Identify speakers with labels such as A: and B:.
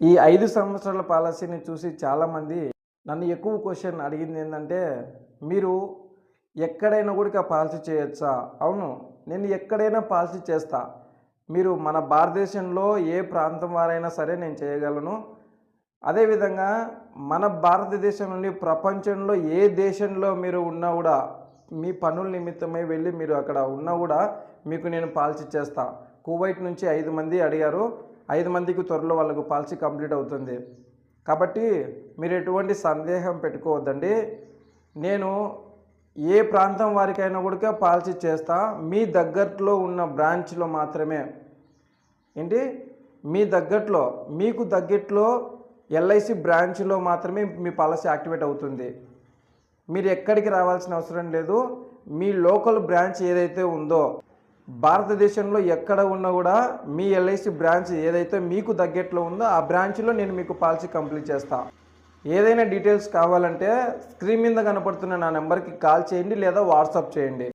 A: ఈ 5 సంవత్సరాల పాలసీని చూసి చాలామంది నన్ను ఎక్కువ క్వశ్చన్ అడిగింది ఏంటంటే, మీరు ఎక్కడైనా కూడా పాలసీ చేయొచ్చా? అవును, నేను ఎక్కడైనా పాలసీ చేస్తా. మీరు మన భారతదేశంలో ఏ ప్రాంతం వారైనా సరే నేను చేయగలను. అదేవిధంగా మన భారతదేశం నుండి ప్రపంచంలో ఏ దేశంలో మీరు ఉన్నా కూడా, మీ పనుల నిమిత్తమై వెళ్ళి మీరు అక్కడ ఉన్నా కూడా మీకు నేను పాలసీ చేస్తా. కువైట్ నుంచి 5 మంది అడిగారు. 5 మందికి త్వరలో వాళ్ళకు పాలసీ కంప్లీట్ అవుతుంది. కాబట్టి మీరు ఎటువంటి సందేహం పెట్టుకోవద్దండి. నేను ఏ ప్రాంతం వారికైనా కూడా పాలసీ చేస్తా. మీ దగ్గరలో ఉన్న బ్రాంచ్లో మాత్రమే. ఏంటి? మీ దగ్గరలో, మీకు దగ్గరలో ఎల్ఐసి బ్రాంచ్లో మాత్రమే మీ పాలసీ యాక్టివేట్ అవుతుంది. మీరు ఎక్కడికి రావాల్సిన అవసరం లేదు. మీ లోకల్ బ్రాంచ్ ఏదైతే ఉందో, భారతదేశంలో ఎక్కడ ఉన్నా కూడా మీ ఎల్ఐసి బ్రాంచ్ ఏదైతే మీకు దగ్గరలో ఉందో ఆ బ్రాంచ్లో నేను మీకు పాలసీ కంప్లీట్ చేస్తా. ఏదైనా డీటెయిల్స్ కావాలంటే స్క్రీన్ మీద కనపడుతున్న నా నెంబర్కి కాల్ చేయండి లేదా వాట్సాప్ చేయండి.